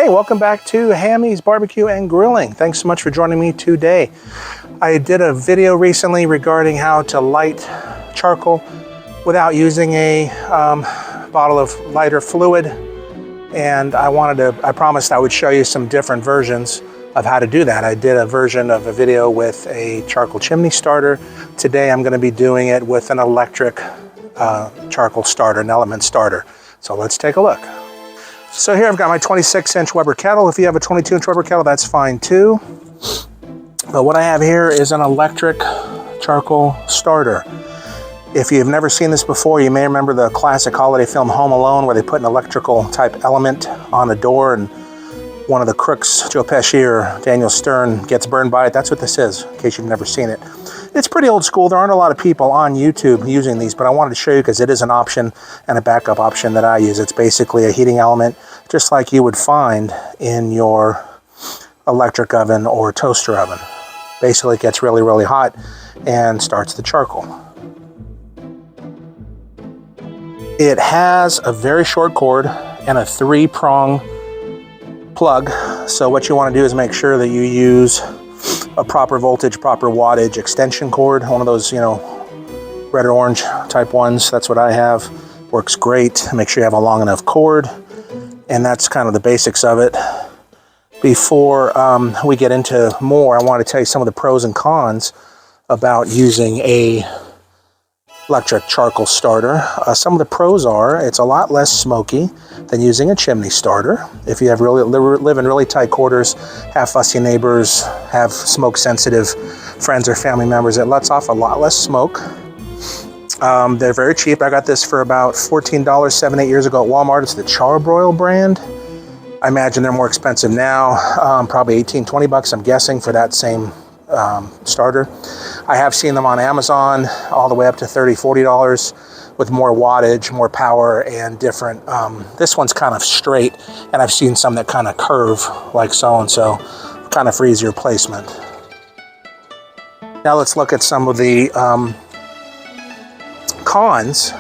Hey, welcome back to Hammy's Barbecue and Grilling. Thanks so much for joining me today. I did a video recently regarding how to light charcoal without using a bottle of lighter fluid. And I promised I would show you some different versions of how to do that. I did a version of a video with a charcoal chimney starter. Today I'm going to be doing it with an electric charcoal starter, an element starter. So let's take a look. So here I've got my 26-inch Weber kettle. If you have a 22-inch Weber kettle, that's fine too. But what I have here is an electric charcoal starter. If you've never seen this before, you may remember the classic holiday film Home Alone, where they put an electrical type element on the door and one of the crooks, Joe Pesci or Daniel Stern, gets burned by it. That's what this is, in case you've never seen it. It's pretty old school. There aren't a lot of people on YouTube using these, but I wanted to show you because it is an option and a backup option that I use. It's basically a heating element, just like you would find in your electric oven or toaster oven. Basically, it gets really, really hot and starts the charcoal. It has a very short cord and a 3-prong plug. So what you want to do is make sure that you use a proper voltage, proper wattage extension cord, one of those, red or orange type ones. That's what I have. Works great. Make sure you have a long enough cord, and that's kind of the basics of it. Before we get into more, I want to tell you some of the pros and cons about using a electric charcoal starter. Some of the pros are it's a lot less smoky than using a chimney starter. If you have live in really tight quarters, have fussy neighbors, have smoke sensitive friends or family members, it lets off a lot less smoke. They're very cheap. I got this for about $14 7-8 years ago at Walmart. It's the Char Broil brand. I imagine they're more expensive now, probably $18-20 I'm guessing for that same starter. I have seen them on Amazon all the way up to $30-40 with more wattage, more power, and different. This one's kind of straight, and I've seen some that kind of curve like so and so, kind of for easier placement. Now let's look at some of the cons.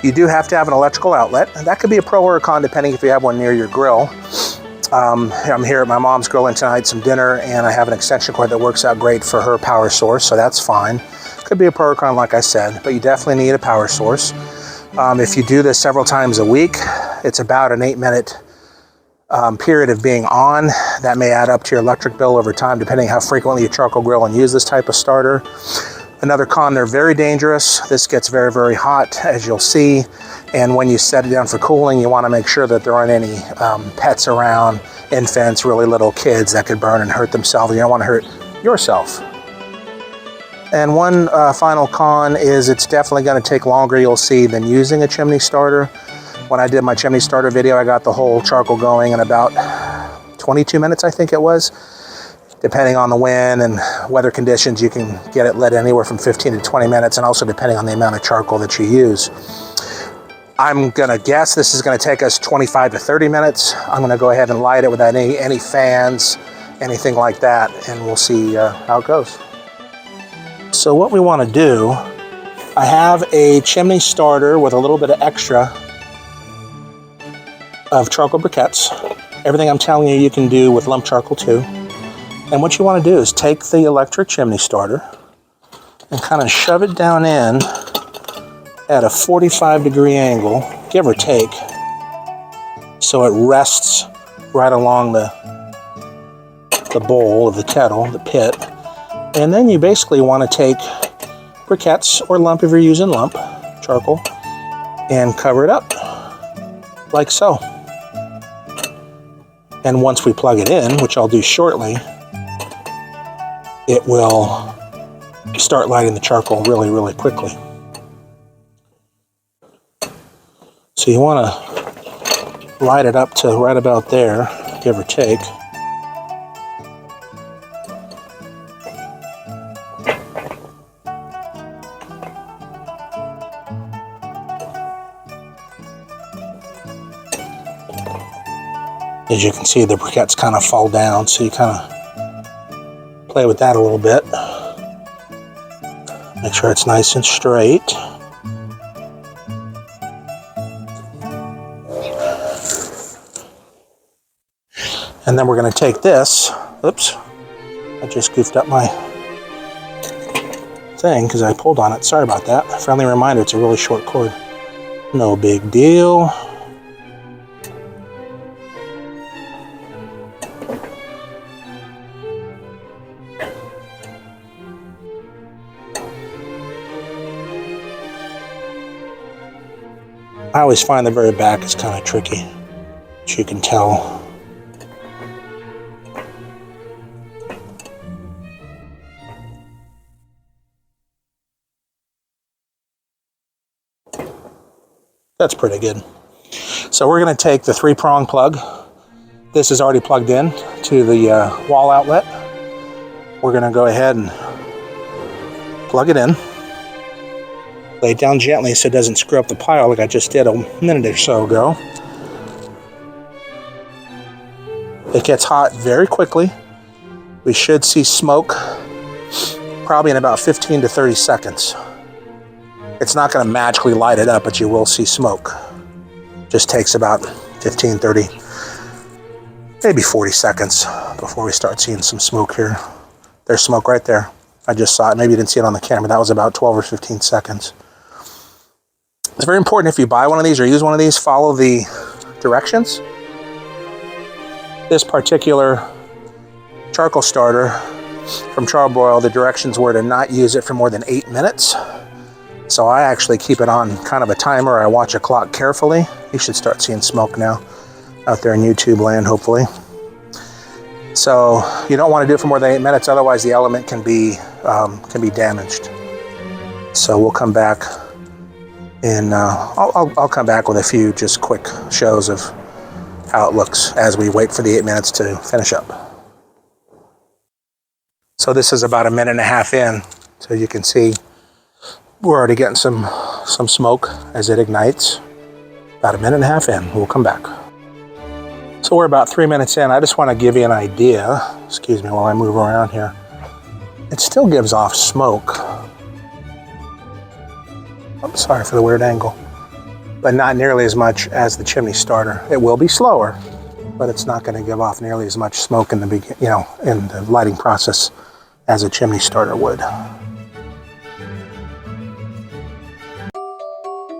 You do have to have an electrical outlet, and that could be a pro or a con depending if you have one near your grill. I'm here at my mom's grilling tonight some dinner, and I have an extension cord that works out great for her power source, so that's fine. Could be a pro or con, like I said, but you definitely need a power source. If you do this several times a week, it's about an 8-minute period of being on. That may add up to your electric bill over time, depending how frequently you charcoal grill and use this type of starter. Another con, they're very dangerous. This gets very, very hot, as you'll see. And when you set it down for cooling, you want to make sure that there aren't any pets around, infants, really little kids that could burn and hurt themselves. You don't want to hurt yourself. And one final con is it's definitely going to take longer, you'll see, than using a chimney starter. When I did my chimney starter video, I got the whole charcoal going in about 22 minutes, I think it was. Depending on the wind and weather conditions, you can get it lit anywhere from 15 to 20 minutes, and also depending on the amount of charcoal that you use. I'm gonna guess this is gonna take us 25 to 30 minutes. I'm gonna go ahead and light it without any fans, anything like that, and we'll see how it goes. So what we wanna do, I have a chimney starter with a little bit of extra of charcoal briquettes. Everything I'm telling you, you can do with lump charcoal too. And what you want to do is take the electric chimney starter and kind of shove it down in at a 45-degree angle, give or take, so it rests right along the bowl of the kettle, the pit. And then you basically want to take briquettes or lump if you're using lump charcoal and cover it up like so. And once we plug it in, which I'll do shortly, it will start lighting the charcoal really, really quickly. So you want to light it up to right about there, give or take. As you can see, the briquettes kind of fall down, so you kind of play with that a little bit. Make sure it's nice and straight. then we're going to take this. Oops, I just goofed up my thing because I pulled on it. Sorry about that. Friendly reminder, it's a really short cord. No big deal. I always find the very back is kind of tricky, as you can tell. That's pretty good. So we're going to take the 3-prong plug. This is already plugged in to the wall outlet. We're going to go ahead and plug it in. Lay it down gently so it doesn't screw up the pile like I just did a minute or so ago. It gets hot very quickly. We should see smoke probably in about 15 to 30 seconds. It's not going to magically light it up, but you will see smoke. Just takes about 15, 30, maybe 40 seconds before we start seeing some smoke here. There's smoke right there. I just saw it. Maybe you didn't see it on the camera. That was about 12 or 15 seconds. It's very important if you buy one of these or use one of these, follow the directions. This particular charcoal starter from Char Broil, the directions were to not use it for more than 8 minutes. So I actually keep it on kind of a timer. I watch a clock carefully. You should start seeing smoke now out there in YouTube land, hopefully. So you don't want to do it for more than 8 minutes, otherwise the element can be damaged. So we'll come back and I'll come back with a few just quick shows of how it looks as we wait for the 8 minutes to finish up. So this is about a minute and a half in, so you can see we're already getting some smoke as it ignites. About a minute and a half in, we'll come back. So we're about 3 minutes in. I just want to give you an idea, excuse me while I move around here. It still gives off smoke. I'm sorry for the weird angle, but not nearly as much as the chimney starter. It will be slower, but it's not going to give off nearly as much smoke in the in the lighting process as a chimney starter would.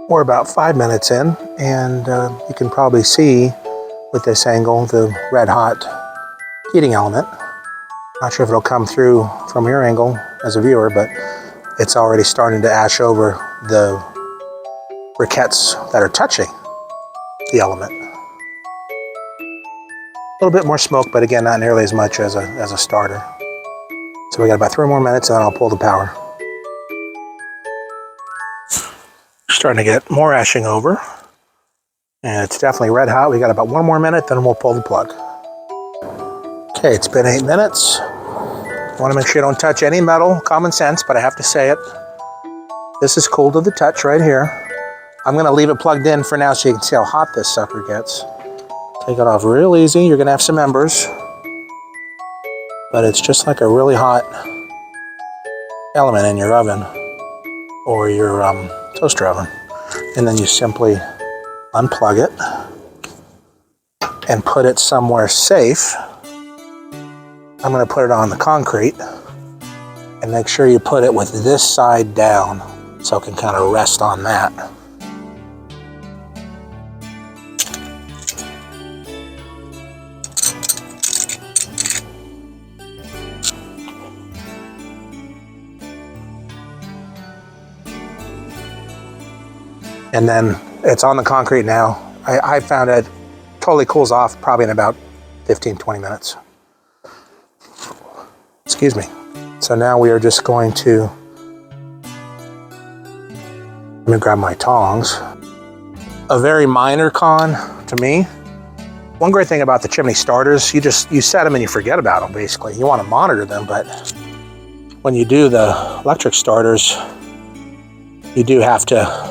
We're about 5 minutes in, and you can probably see with this angle the red hot heating element. Not sure if it'll come through from your angle as a viewer, but it's already starting to ash over the briquettes that are touching the element. A little bit more smoke, but again, not nearly as much as a starter. So we got about 3 more minutes and then I'll pull the power. Starting to get more ashing over. And it's definitely red hot. We got about 1 more minute, then we'll pull the plug. Okay, it's been 8 minutes. Want to make sure you don't touch any metal, common sense, but I have to say it. This is cool to the touch right here. I'm going to leave it plugged in for now so you can see how hot this sucker gets. Take it off real easy. You're going to have some embers, but it's just like a really hot element in your oven or your toaster oven. And then you simply unplug it and put it somewhere safe. I'm going to put it on the concrete and make sure you put it with this side down so it can kind of rest on that. And then it's on the concrete now. I found it totally cools off probably in about 15-20 minutes. Excuse me. So now we are just going to, let me grab my tongs. A very minor con to me. One great thing about the chimney starters, you set them and you forget about them basically. You want to monitor them, but when you do the electric starters, you do have to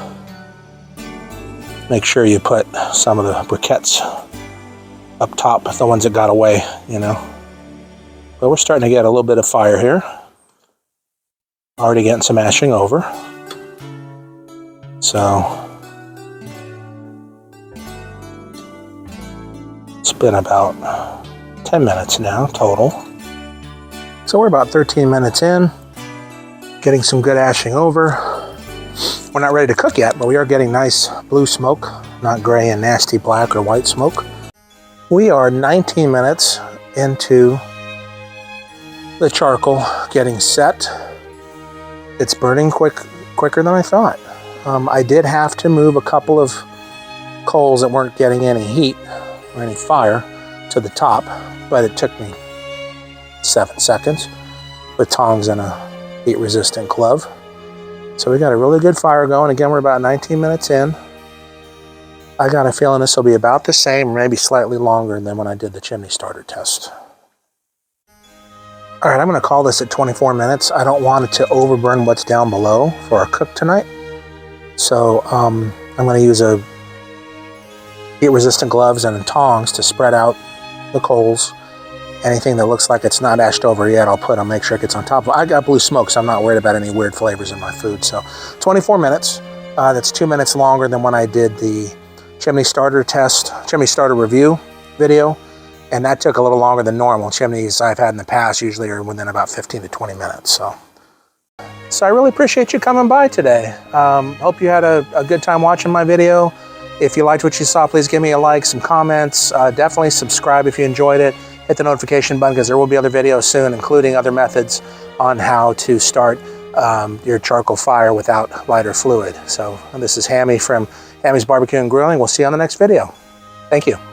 make sure you put some of the briquettes up top, the ones that got away, you know. But we're starting to get a little bit of fire here. Already getting some ashing over. So it's been about 10 minutes now total. So we're about 13 minutes in, getting some good ashing over. We're not ready to cook yet, but we are getting nice blue smoke, not gray and nasty black or white smoke. We are 19 minutes into the charcoal getting set. It's burning quicker than I thought. I did have to move a couple of coals that weren't getting any heat or any fire to the top, but it took me 7 seconds with tongs and a heat resistant glove. So we got a really good fire going. Again, we're about 19 minutes in. I got a feeling this will be about the same, maybe slightly longer than when I did the chimney starter test. All right, I'm going to call this at 24 minutes. I don't want it to overburn what's down below for our cook tonight. So I'm going to use a heat-resistant gloves and tongs to spread out the coals. Anything that looks like it's not ashed over yet, I'll make sure it gets on top. I got blue smoke, so I'm not worried about any weird flavors in my food. So 24 minutes. That's 2 minutes longer than when I did the chimney starter test, chimney starter review video. And that took a little longer than normal. Chimneys I've had in the past usually are within about 15 to 20 minutes. So I really appreciate you coming by today. Hope you had a good time watching my video. If you liked what you saw, please give me a like, some comments. Definitely subscribe if you enjoyed it. Hit the notification button because there will be other videos soon, including other methods on how to start your charcoal fire without lighter fluid. So this is Hammy from Hammy's Barbecue and Grilling. We'll see you on the next video. Thank you.